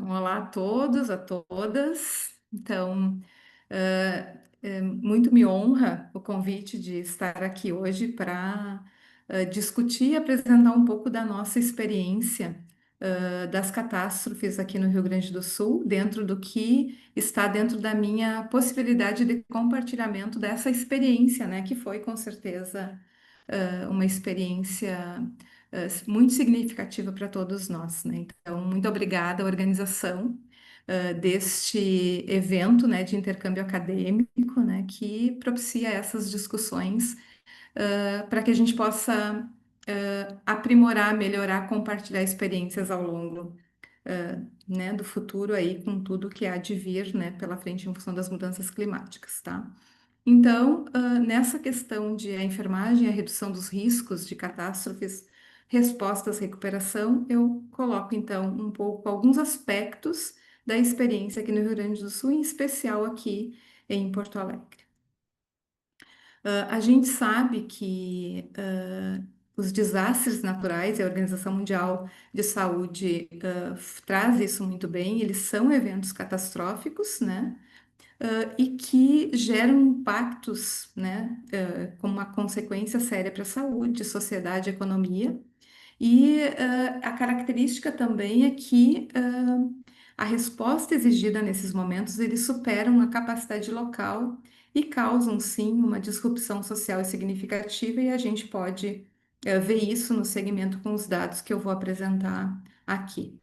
Então, olá a todos, a todas. Então, muito me honra o convite de estar aqui hoje para discutir e apresentar um pouco da nossa experiência das catástrofes aqui no Rio Grande do Sul, dentro do que está dentro da minha possibilidade de compartilhamento dessa experiência, né, que foi com certeza uma experiência muito significativa para todos nós, né? Então, muito obrigada à organização deste evento, né, de intercâmbio acadêmico, né, que propicia essas discussões para que a gente possa aprimorar, melhorar, compartilhar experiências ao longo né, do futuro aí, com tudo que há de vir, né, pela frente em função das mudanças climáticas, tá? Então, nessa questão de a enfermagem, a redução dos riscos de catástrofes, respostas, recuperação, eu coloco então um pouco alguns aspectos da experiência aqui no Rio Grande do Sul, em especial aqui em Porto Alegre. A gente sabe que os desastres naturais, e a Organização Mundial de Saúde traz isso muito bem, eles são eventos catastróficos, né? E que geram impactos, né, como uma consequência séria para a saúde, sociedade, economia. E a característica também é que a resposta exigida nesses momentos, eles superam a capacidade local e causam, sim, uma disrupção social significativa, e a gente pode ver isso no segmento com os dados que eu vou apresentar aqui.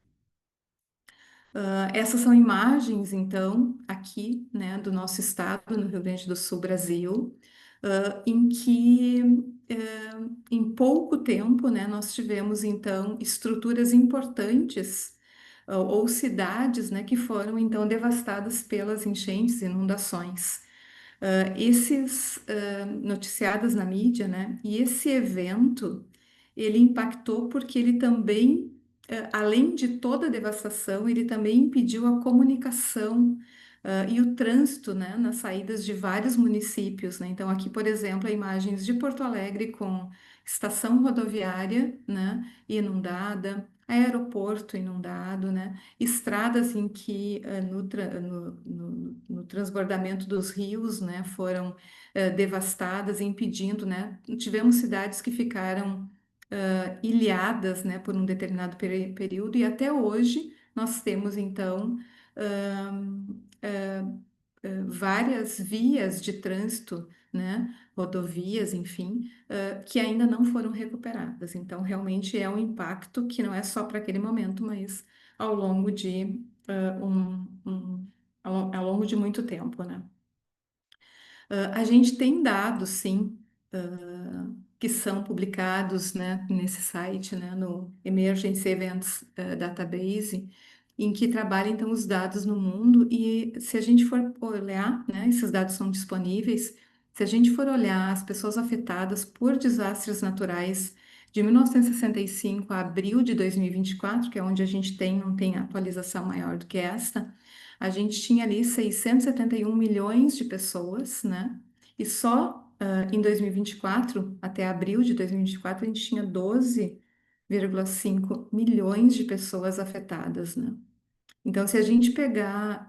Essas são imagens, então, aqui, né, do nosso estado, no Rio Grande do Sul, Brasil, em que, em pouco tempo, né, nós tivemos, então, estruturas importantes, ou cidades, né, que foram, então, devastadas pelas enchentes e inundações. Esses, noticiados na mídia, né, e esse evento, ele impactou porque ele também além de toda a devastação, ele também impediu a comunicação, e o trânsito, né, nas saídas de vários municípios, né? Então, aqui, por exemplo, imagens de Porto Alegre com estação rodoviária, né, inundada, aeroporto inundado, né, estradas em que no transbordamento dos rios, né, foram devastadas, impedindo, né, tivemos cidades que ficaram ilhadas, né, por um determinado período, e até hoje nós temos, então, várias vias de trânsito, né, rodovias, enfim, que ainda não foram recuperadas. Então, realmente é um impacto que não é só para aquele momento, mas ao longo de ao longo de muito tempo, né? A gente tem dados, sim, que são publicados, né, nesse site, né, no Emergency Events Database, em que trabalha, então, os dados no mundo, e se a gente for olhar, né, esses dados são disponíveis, se a gente for olhar as pessoas afetadas por desastres naturais de 1965 a abril de 2024, que é onde a gente tem, não tem atualização maior do que esta, a gente tinha ali 671 milhões de pessoas, né? E só em 2024, até abril de 2024, a gente tinha 12,5 milhões de pessoas afetadas, né? Então, se a gente pegar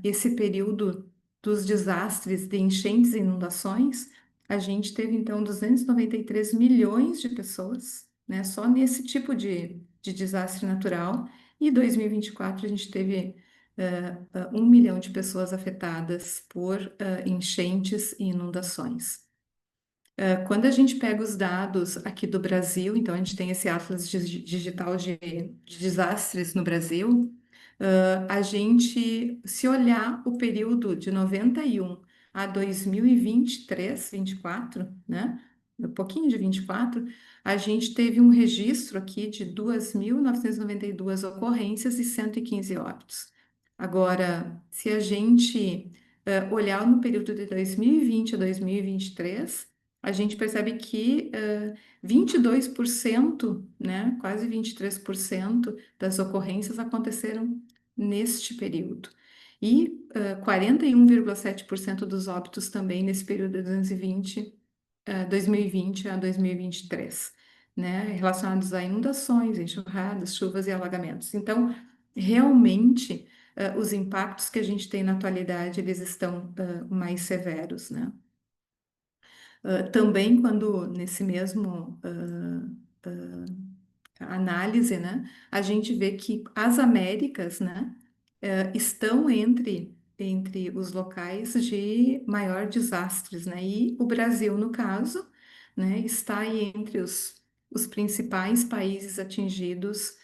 esse período dos desastres de enchentes e inundações, a gente teve então 293 milhões de pessoas, né, só nesse tipo de desastre natural. E 2024 a gente teve 1 milhão de pessoas afetadas por enchentes e inundações. Quando a gente pega os dados aqui do Brasil, então a gente tem esse Atlas Digital de Desastres no Brasil, a gente, se olhar o período de 91 a 2023, 24, né? Um pouquinho de 24, a gente teve um registro aqui de 2.992 ocorrências e 115 óbitos. Agora, se a gente olhar no período de 2020 a 2023, a gente percebe que 22%, né, quase 23% das ocorrências aconteceram neste período. E 41,7% dos óbitos também nesse período de 2020 a 2023, né, relacionados a inundações, enxurradas, chuvas e alagamentos. Então, realmente os impactos que a gente tem na atualidade, eles estão mais severos, né? Também quando nesse mesmo análise, né, a gente vê que as Américas, né, estão entre os locais de maior desastres, né, e o Brasil, no caso, né, está aí entre os principais países atingidos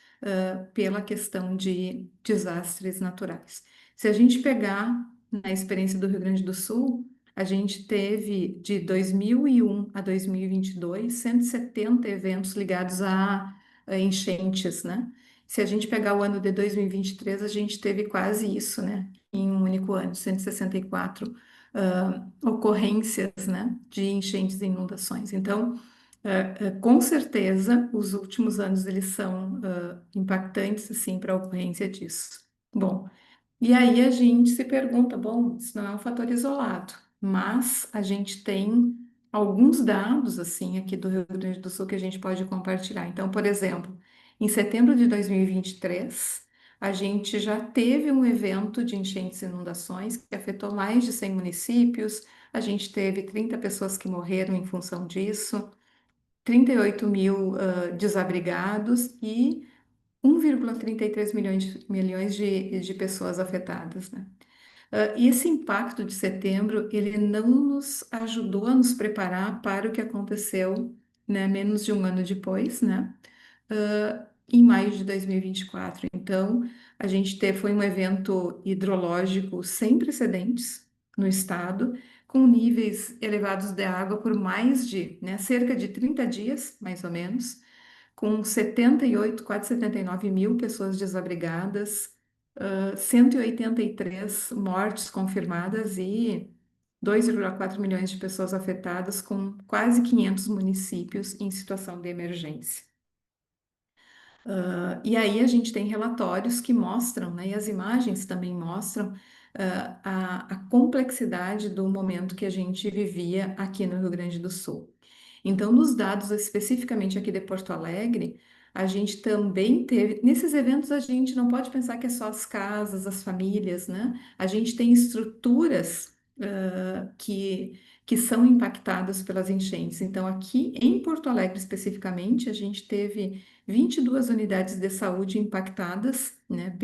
pela questão de desastres naturais. Se a gente pegar na experiência do Rio Grande do Sul, a gente teve de 2001 a 2022 170 eventos ligados a enchentes, né? Se a gente pegar o ano de 2023, a gente teve quase isso, né? Em um único ano, 164 ocorrências, né? De enchentes e inundações. Então, com certeza, os últimos anos eles são impactantes, assim, para a ocorrência disso. Bom, e aí a gente se pergunta, bom, isso não é um fator isolado, mas a gente tem alguns dados assim aqui do Rio Grande do Sul que a gente pode compartilhar. Então, por exemplo, em setembro de 2023, a gente já teve um evento de enchentes e inundações que afetou mais de 100 municípios. A gente teve 30 pessoas que morreram em função disso, 38 mil desabrigados e 1,33 milhões de pessoas afetadas, né? E esse impacto de setembro, ele não nos ajudou a nos preparar para o que aconteceu, né, menos de um ano depois, né? Em maio de 2024. Então, a gente teve, foi um evento hidrológico sem precedentes no estado, com níveis elevados de água por mais de, né, cerca de 30 dias, mais ou menos, com 78, quase 79 mil pessoas desabrigadas, 183 mortes confirmadas e 2,4 milhões de pessoas afetadas, com quase 500 municípios em situação de emergência. E aí a gente tem relatórios que mostram, né, e as imagens também mostram a complexidade do momento que a gente vivia aqui no Rio Grande do Sul. Então, nos dados especificamente aqui de Porto Alegre, a gente também teve, nesses eventos a gente não pode pensar que é só as casas, as famílias, né? A gente tem estruturas que são impactadas pelas enchentes. Então, aqui em Porto Alegre especificamente, a gente teve 22 unidades de saúde impactadas, né,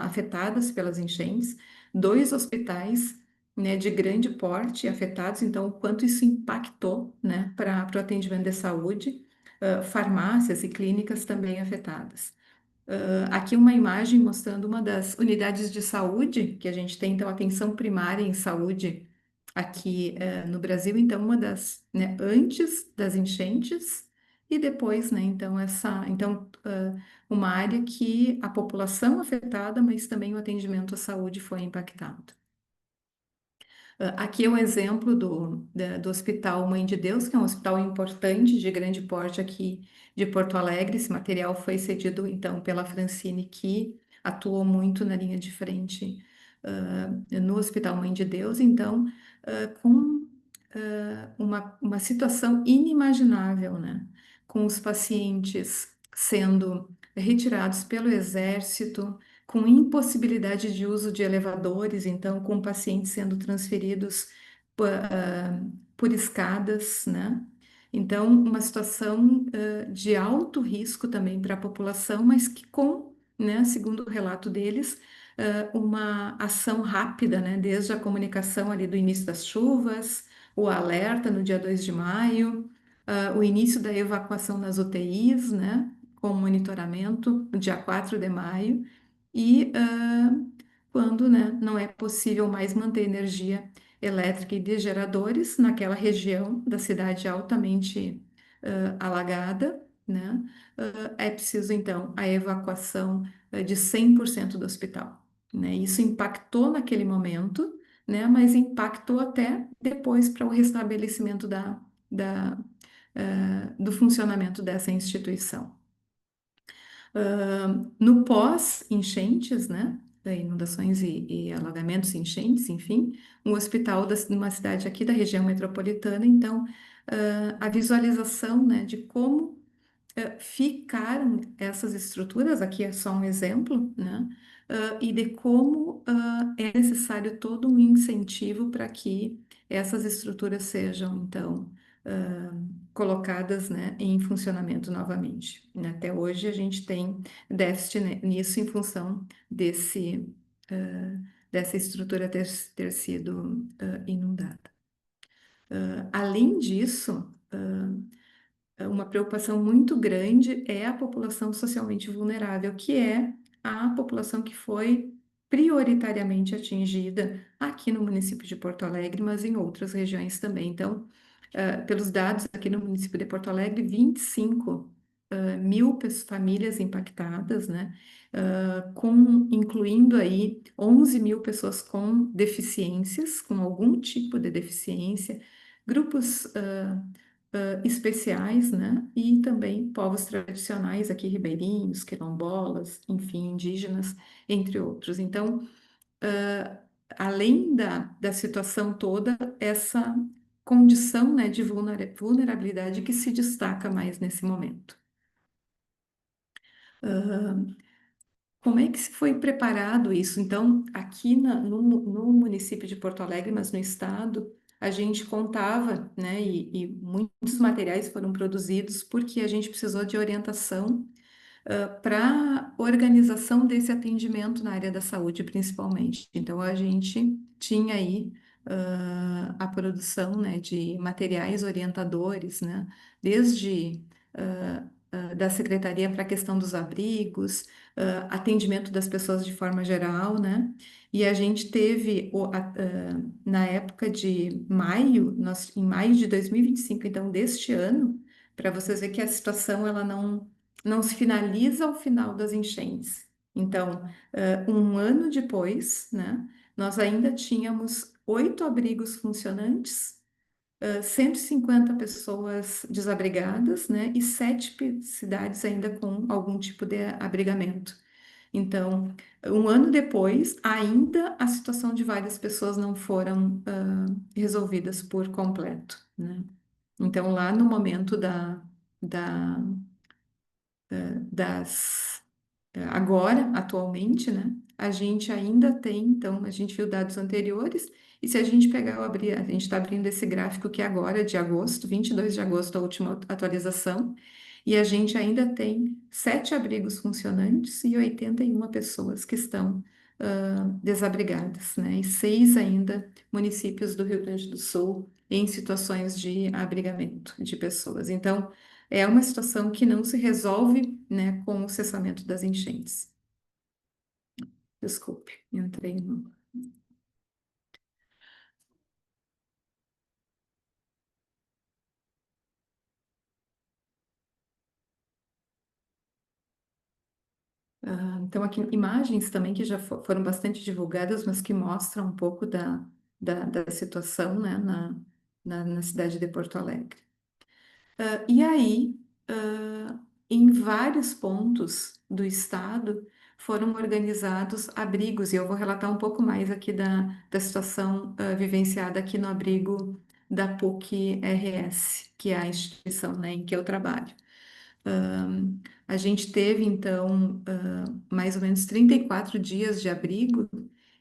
afetadas pelas enchentes, dois hospitais, né, de grande porte afetados, então o quanto isso impactou, né, para o atendimento de saúde, farmácias e clínicas também afetadas. Aqui uma imagem mostrando uma das unidades de saúde que a gente tem, então, atenção primária em saúde aqui no Brasil, então, uma das, né, antes das enchentes e depois, né, uma área que a população afetada, mas também o atendimento à saúde foi impactado. Aqui é um exemplo do Hospital Mãe de Deus, que é um hospital importante, de grande porte aqui de Porto Alegre. Esse material foi cedido, então, pela Francine, que atuou muito na linha de frente, no Hospital Mãe de Deus. Então, com uma situação inimaginável, né? Com os pacientes sendo retirados pelo exército, com impossibilidade de uso de elevadores, então, com pacientes sendo transferidos por escadas, né? Então, uma situação de alto risco também para a população, mas que com, né, segundo o relato deles, uma ação rápida, né, desde a comunicação ali do início das chuvas, o alerta no dia 2 de maio, o início da evacuação nas UTIs, né, com monitoramento no dia 4 de maio, e quando, né, não é possível mais manter energia elétrica e de geradores naquela região da cidade altamente alagada, né, é preciso então a evacuação de 100% do hospital, né? Isso impactou naquele momento, né, mas impactou até depois para o restabelecimento do funcionamento dessa instituição. No pós-enchentes, né, inundações e alagamentos, enchentes, enfim, um hospital de uma cidade aqui da região metropolitana, então, a visualização, né, de como ficaram essas estruturas, aqui é só um exemplo, né, e de como é necessário todo um incentivo para que essas estruturas sejam, então, ah, colocadas, né, em funcionamento novamente. Até hoje a gente tem déficit nisso em função dessa estrutura ter sido inundada. Além disso, uma preocupação muito grande é a população socialmente vulnerável, que é a população que foi prioritariamente atingida aqui no município de Porto Alegre, mas em outras regiões também. Então, pelos dados aqui no município de Porto Alegre, 25 mil famílias impactadas, né? Incluindo aí 11 mil pessoas com deficiências, com algum tipo de deficiência, grupos especiais, né? E também povos tradicionais aqui, ribeirinhos, quilombolas, enfim, indígenas, entre outros. Então, além da situação toda, essa condição, né, de vulnerabilidade que se destaca mais nesse momento. Como é que se foi preparado isso? Então, aqui no município de Porto Alegre, mas no estado, a gente contava, né, e muitos materiais foram produzidos porque a gente precisou de orientação para organização desse atendimento na área da saúde, principalmente. Então, a gente tinha aí a produção, né, de materiais orientadores, né, desde da secretaria para a questão dos abrigos, atendimento das pessoas de forma geral, né? E a gente teve, na época de maio, em maio de 2025, então deste ano, para vocês verem que a situação ela não se finaliza ao final das enchentes. Então, um ano depois, né, nós ainda tínhamos 8 abrigos funcionantes, 150 pessoas desabrigadas, né, e 7 cidades ainda com algum tipo de abrigamento. Então, um ano depois, ainda a situação de várias pessoas não foram resolvidas por completo, né? Então, lá no momento da, das agora, atualmente, né, a gente ainda tem, então, a gente viu dados anteriores, e se a gente pegar, a gente está abrindo esse gráfico que é agora, de agosto, 22 de agosto, a última atualização, e a gente ainda tem 7 abrigos funcionantes e 81 pessoas que estão desabrigadas, né, e 6 ainda municípios do Rio Grande do Sul em situações de abrigamento de pessoas. Então, é uma situação que não se resolve, né, com o cessamento das enchentes. Desculpe, entrei no. Então, aqui imagens também que já foram bastante divulgadas, mas que mostram um pouco da situação, né, na cidade de Porto Alegre. E aí, em vários pontos do estado, foram organizados abrigos, e eu vou relatar um pouco mais aqui da situação vivenciada aqui no abrigo da PUC-RS, que é a instituição, né, em que eu trabalho. A gente teve, então, mais ou menos 34 dias de abrigo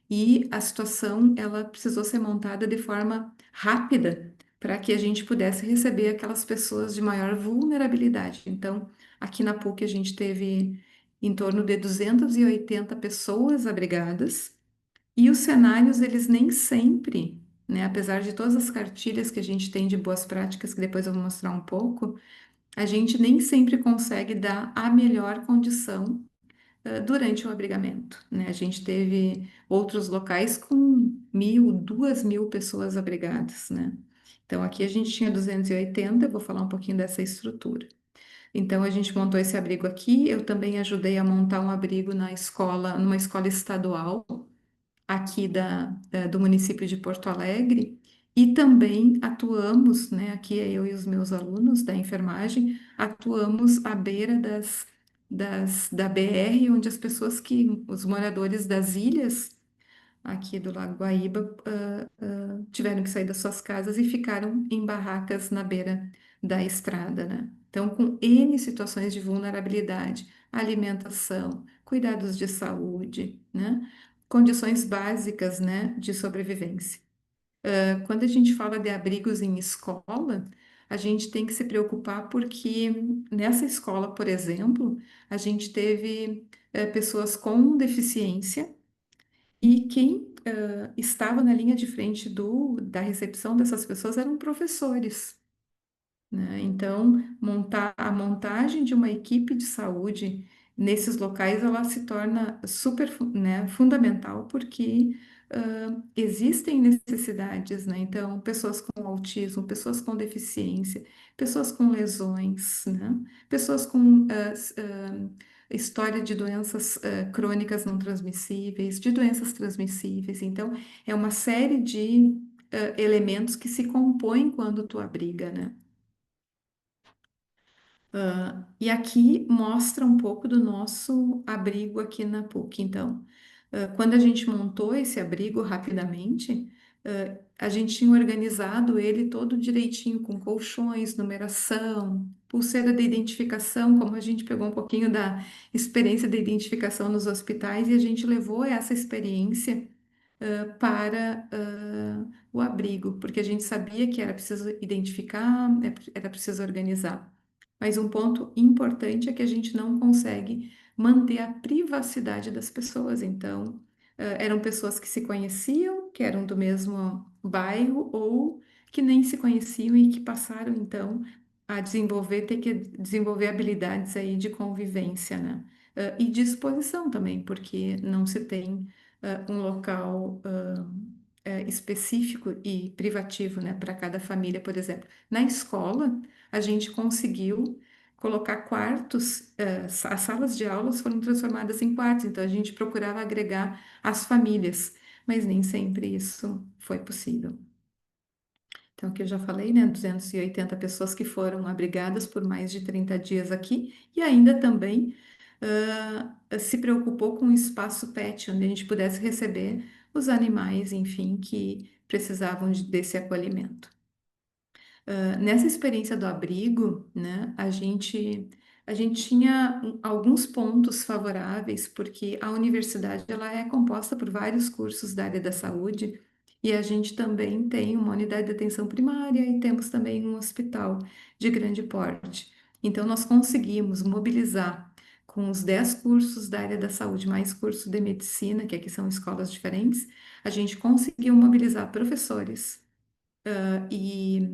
e a situação ela precisou ser montada de forma rápida para que a gente pudesse receber aquelas pessoas de maior vulnerabilidade. Então, aqui na PUC a gente teve em torno de 280 pessoas abrigadas e os cenários, eles nem sempre, né, apesar de todas as cartilhas que a gente tem de boas práticas, que depois eu vou mostrar um pouco, a gente nem sempre consegue dar a melhor condição durante o abrigamento, né? A gente teve outros locais com 1.000, 2.000 pessoas abrigadas, né? Então, aqui a gente tinha 280, eu vou falar um pouquinho dessa estrutura. Então, a gente montou esse abrigo aqui, eu também ajudei a montar um abrigo numa escola estadual, aqui do município de Porto Alegre, e também atuamos, né, aqui é eu e os meus alunos da enfermagem, atuamos à beira da BR, onde as pessoas os moradores das ilhas aqui do Lago Guaíba tiveram que sair das suas casas e ficaram em barracas na beira da estrada, né? Então, com N situações de vulnerabilidade, alimentação, cuidados de saúde, né? Condições básicas, né, de sobrevivência. Quando a gente fala de abrigos em escola, a gente tem que se preocupar porque nessa escola, por exemplo, a gente teve pessoas com deficiência e quem estava na linha de frente da recepção dessas pessoas eram professores, né? Então, a montagem de uma equipe de saúde nesses locais, ela se torna super, né, fundamental, porque existem necessidades, né? Então, pessoas com autismo, pessoas com deficiência, pessoas com lesões, né? Pessoas com história de doenças crônicas não transmissíveis, de doenças transmissíveis. Então, é uma série de elementos que se compõem quando tu abriga, né? E aqui mostra um pouco do nosso abrigo aqui na PUC. Então, quando a gente montou esse abrigo rapidamente, a gente tinha organizado ele todo direitinho, com colchões, numeração, pulseira de identificação, como a gente pegou um pouquinho da experiência de identificação nos hospitais, e a gente levou essa experiência para o abrigo, porque a gente sabia que era preciso identificar, era preciso organizar. Mas um ponto importante é que a gente não consegue manter a privacidade das pessoas. Então, eram pessoas que se conheciam, que eram do mesmo bairro ou que nem se conheciam e que passaram, então, a ter que desenvolver habilidades aí de convivência, né? E disposição também, porque não se tem um local específico e privativo, né, para cada família, por exemplo. Na escola, a gente conseguiu colocar quartos, as salas de aulas foram transformadas em quartos, então a gente procurava agregar as famílias, mas nem sempre isso foi possível. Então, aqui eu já falei, né, 280 pessoas que foram abrigadas por mais de 30 dias aqui e ainda também se preocupou com o espaço pet, onde a gente pudesse receber os animais, enfim, que precisavam desse acolhimento. Nessa experiência do abrigo, né, a gente tinha alguns pontos favoráveis, porque a universidade ela é composta por vários cursos da área da saúde, e a gente também tem uma unidade de atenção primária e temos também um hospital de grande porte. Então, nós conseguimos mobilizar com os 10 cursos da área da saúde, mais curso de medicina, que aqui são escolas diferentes, a gente conseguiu mobilizar professores e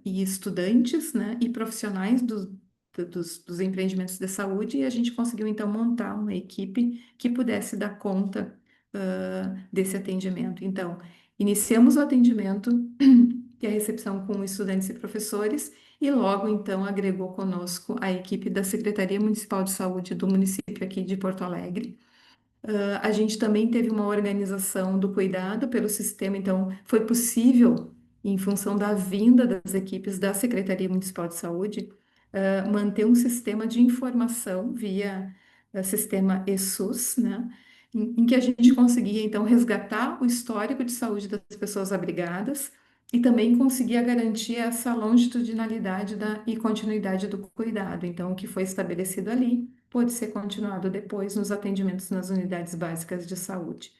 e estudantes, né, e profissionais dos empreendimentos de saúde, e a gente conseguiu então montar uma equipe que pudesse dar conta, desse atendimento. Então, iniciamos o atendimento e a recepção com estudantes e professores, e logo então agregou conosco a equipe da Secretaria Municipal de Saúde do município aqui de Porto Alegre. A gente também teve uma organização do cuidado pelo sistema, então foi possível, em função da vinda das equipes da Secretaria Municipal de Saúde, manter um sistema de informação via sistema ESUS, né, em que a gente conseguia então resgatar o histórico de saúde das pessoas abrigadas e também conseguia garantir essa longitudinalidade e continuidade do cuidado. Então, o que foi estabelecido ali pode ser continuado depois nos atendimentos nas unidades básicas de saúde.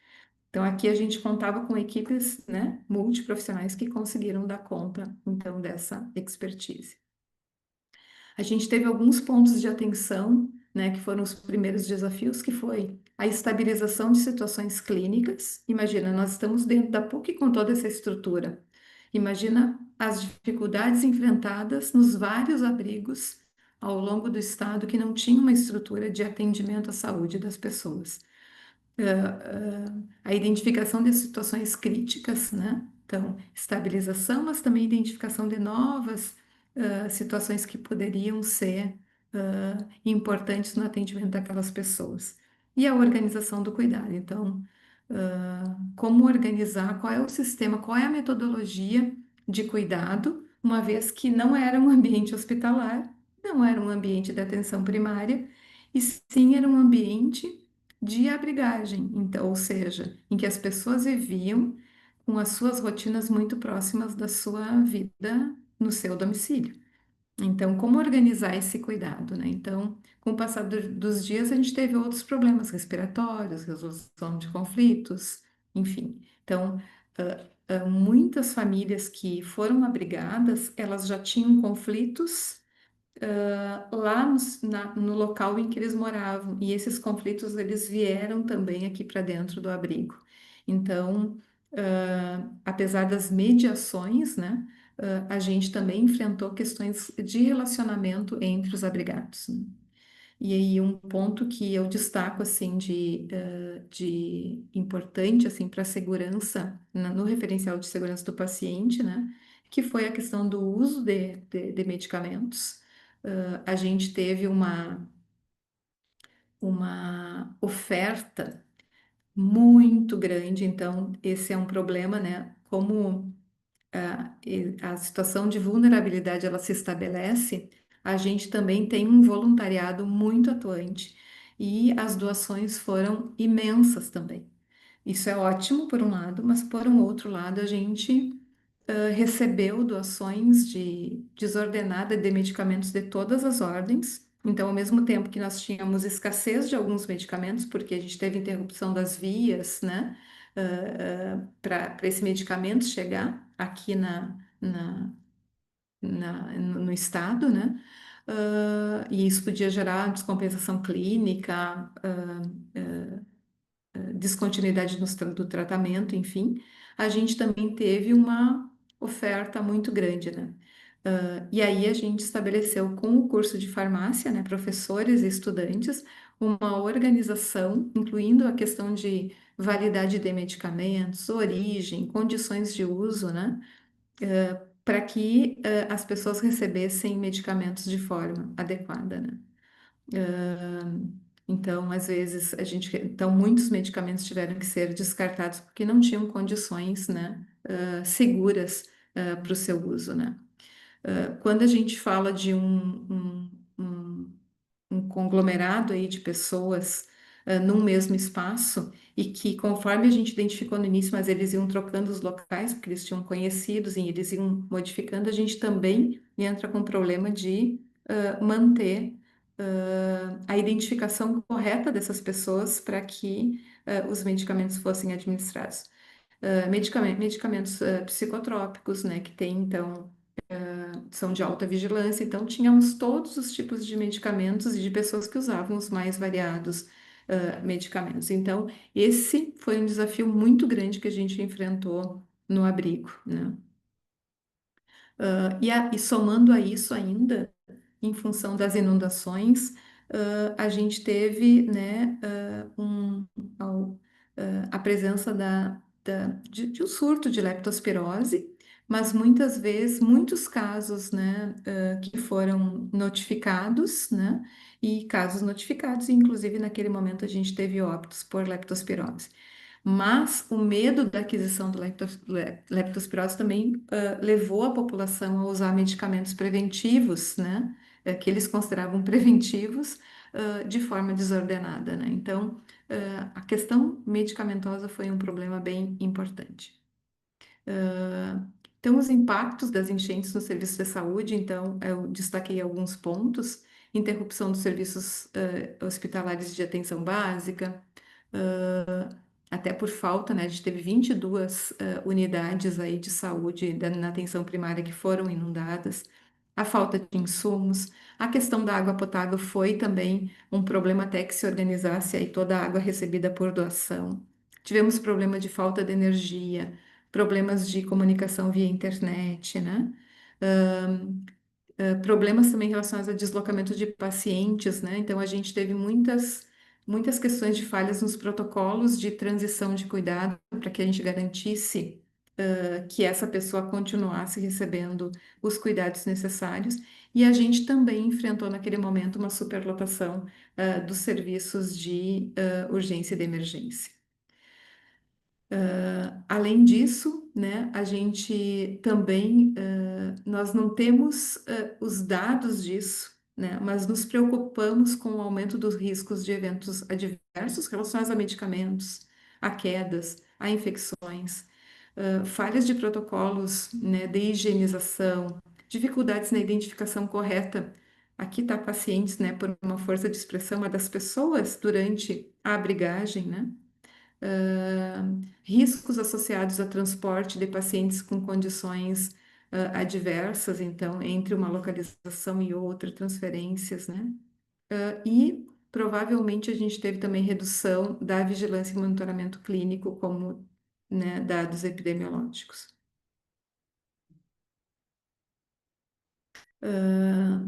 Então, aqui a gente contava com equipes, né, multiprofissionais que conseguiram dar conta, então, dessa expertise. A gente teve alguns pontos de atenção, né, que foram os primeiros desafios, que foi a estabilização de situações clínicas. Imagina, nós estamos dentro da PUC com toda essa estrutura. Imagina as dificuldades enfrentadas nos vários abrigos ao longo do estado que não tinham uma estrutura de atendimento à saúde das pessoas. A identificação de situações críticas, né? Então, estabilização, mas também identificação de novas situações que poderiam ser importantes no atendimento daquelas pessoas. E a organização do cuidado. Então, como organizar, qual é o sistema, qual é a metodologia de cuidado, uma vez que não era um ambiente hospitalar, não era um ambiente de atenção primária, e sim era um ambiente de abrigagem, então, ou seja, em que as pessoas viviam com as suas rotinas muito próximas da sua vida no seu domicílio. Então, como organizar esse cuidado, né? Então, com o passar dos dias, a gente teve outros problemas respiratórios, resolução de conflitos, enfim. Então, muitas famílias que foram abrigadas, elas já tinham conflitos lá no local em que eles moravam, e esses conflitos eles vieram também aqui para dentro do abrigo. Então, apesar das mediações, né, a gente também enfrentou questões de relacionamento entre os abrigados, né? E aí um ponto que eu destaco assim de importante assim para a segurança no referencial de segurança do paciente, né, que foi a questão do uso de medicamentos. A gente teve uma oferta muito grande, então esse é um problema, né? Como a situação de vulnerabilidade ela se estabelece, a gente também tem um voluntariado muito atuante e as doações foram imensas também. Isso é ótimo por um lado, mas por um outro lado a gente recebeu doações desordenada de medicamentos de todas as ordens. Então, ao mesmo tempo que nós tínhamos escassez de alguns medicamentos, porque a gente teve interrupção das vias, né, para esse medicamento chegar aqui no estado, né, e isso podia gerar descompensação clínica, descontinuidade do tratamento, enfim, a gente também teve uma oferta muito grande, né? E aí a gente estabeleceu com o curso de farmácia, né, professores e estudantes, uma organização, incluindo a questão de validade de medicamentos, origem, condições de uso, né, para que as pessoas recebessem medicamentos de forma adequada, né? Então, às vezes, então, muitos medicamentos tiveram que ser descartados porque não tinham condições, né, seguras, para o seu uso, né? Quando a gente fala de um conglomerado aí de pessoas num mesmo espaço e que conforme a gente identificou no início, mas eles iam trocando os locais porque eles tinham conhecidos e eles iam modificando, a gente também entra com o problema de manter a identificação correta dessas pessoas para que os medicamentos fossem administrados. Medicamentos psicotrópicos, né, que tem então são de alta vigilância, então tínhamos todos os tipos de medicamentos e de pessoas que usavam os mais variados medicamentos. Então, esse foi um desafio muito grande que a gente enfrentou no abrigo, né? E somando a isso ainda, em função das inundações, a gente teve, né, ao- a presença de um surto de leptospirose, mas muitas vezes, muitos casos, né, que foram notificados, né, e casos notificados, e inclusive naquele momento a gente teve óbitos por leptospirose. Mas o medo da aquisição do leptospirose também levou a população a usar medicamentos preventivos, né, que eles consideravam preventivos, de forma desordenada, né? Então, a questão medicamentosa foi um problema bem importante. Então, os impactos das enchentes no serviço de saúde, então, eu destaquei alguns pontos: interrupção dos serviços hospitalares de atenção básica, até por falta, né? A gente teve 22 unidades aí de saúde na atenção primária que foram inundadas, a falta de insumos, a questão da água potável foi também um problema até que se organizasse aí toda a água recebida por doação. Tivemos problema de falta de energia, problemas de comunicação via internet, né? Problemas também relacionados a deslocamento de pacientes, né? Então, a gente teve muitas questões de falhas nos protocolos de transição de cuidado para que a gente garantisse que essa pessoa continuasse recebendo os cuidados necessários. E a gente também enfrentou naquele momento uma superlotação dos serviços de urgência e de emergência. Além disso, né, a gente também, nós não temos os dados disso, né, mas nos preocupamos com o aumento dos riscos de eventos adversos relacionados a medicamentos, a quedas, a infecções, falhas de protocolos, né, de higienização, dificuldades na identificação correta. Aqui está pacientes, né, por uma força de expressão, uma das pessoas durante a abrigagem, né? Riscos associados ao transporte de pacientes com condições adversas, então, entre uma localização e outra, transferências, né? E provavelmente a gente teve também redução da vigilância e monitoramento clínico, como, né, dados epidemiológicos. Ah,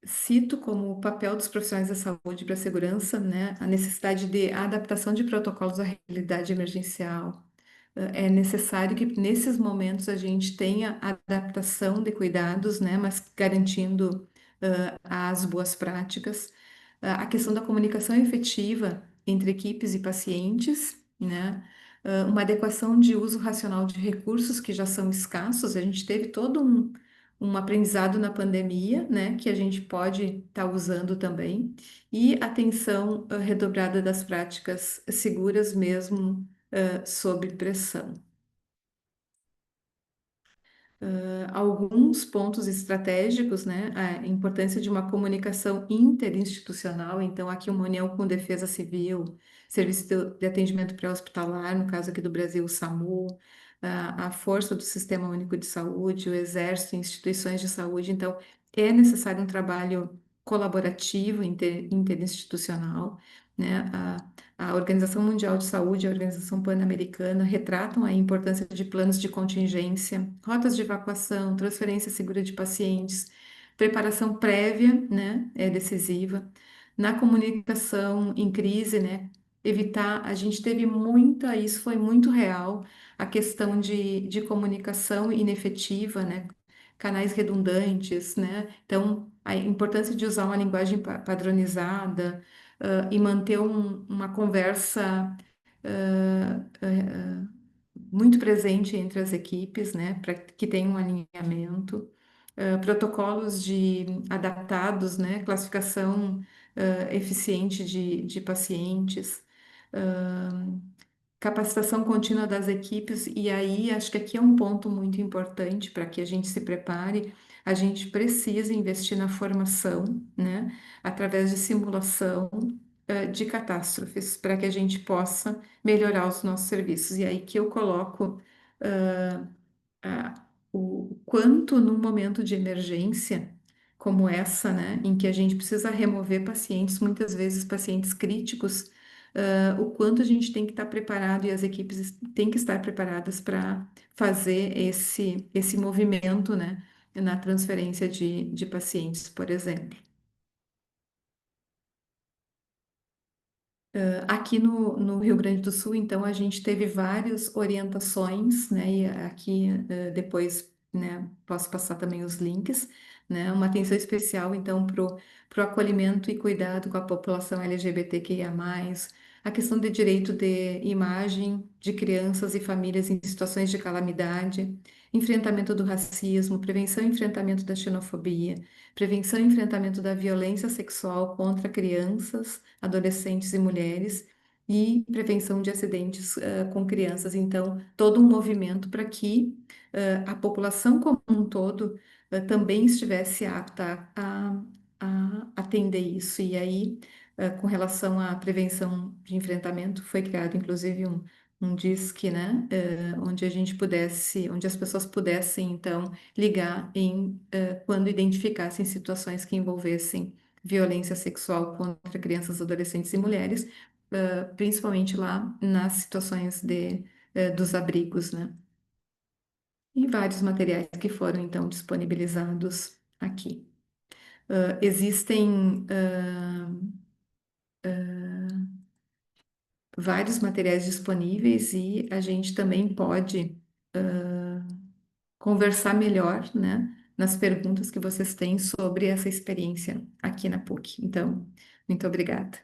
Cito como o papel dos profissionais da saúde para a segurança, né, a necessidade de adaptação de protocolos à realidade emergencial. É necessário que nesses momentos a gente tenha adaptação de cuidados, né, mas garantindo as boas práticas. A questão da comunicação efetiva entre equipes e pacientes, né, uma adequação de uso racional de recursos que já são escassos. A gente teve todo um aprendizado na pandemia, né, que a gente pode estar usando também, e atenção redobrada das práticas seguras mesmo sob pressão. Alguns pontos estratégicos, né? A importância de uma comunicação interinstitucional, então aqui uma união com Defesa Civil, Serviço de Atendimento Pré-Hospitalar, no caso aqui do Brasil, o SAMU, a força do Sistema Único de Saúde, o Exército, instituições de saúde, então é necessário um trabalho colaborativo, interinstitucional, né? A Organização Mundial de Saúde e a Organização Pan-Americana retratam a importância de planos de contingência, rotas de evacuação, transferência segura de pacientes, preparação prévia, né, é decisiva. Na comunicação em crise, né, evitar, a gente teve muita, isso foi muito real, a questão de comunicação inefetiva, né, canais redundantes, né, então a importância de usar uma linguagem padronizada, e manter uma conversa muito presente entre as equipes, né, para que tenha um alinhamento, protocolos adaptados, né, classificação eficiente de pacientes, capacitação contínua das equipes, e aí acho que aqui é um ponto muito importante para que a gente se prepare. A gente precisa investir na formação, né, através de simulação, de catástrofes, para que a gente possa melhorar os nossos serviços. E aí que eu coloco o quanto num momento de emergência como essa, né, em que a gente precisa remover pacientes, muitas vezes pacientes críticos, o quanto a gente tem que estar preparado e as equipes têm que estar preparadas para fazer esse movimento, né, na transferência de pacientes, por exemplo. Aqui no Rio Grande do Sul, então, a gente teve várias orientações, né? E aqui depois, né, posso passar também os links, né? Uma atenção especial, então, para o acolhimento e cuidado com a população LGBTQIA+, a questão de direito de imagem de crianças e famílias em situações de calamidade, enfrentamento do racismo, prevenção e enfrentamento da xenofobia, prevenção e enfrentamento da violência sexual contra crianças, adolescentes e mulheres, e prevenção de acidentes com crianças. Então, todo um movimento para que a população como um todo também estivesse apta a atender isso. E aí, com relação à prevenção de enfrentamento, foi criado inclusive um DISC, né, onde a gente pudesse, onde as pessoas pudessem, então, ligar quando identificassem situações que envolvessem violência sexual contra crianças, adolescentes e mulheres, principalmente lá nas situações dos abrigos, né? E vários materiais que foram, então, disponibilizados aqui. Existem vários materiais disponíveis e a gente também pode conversar melhor, né, nas perguntas que vocês têm sobre essa experiência aqui na PUC. Então, muito obrigada.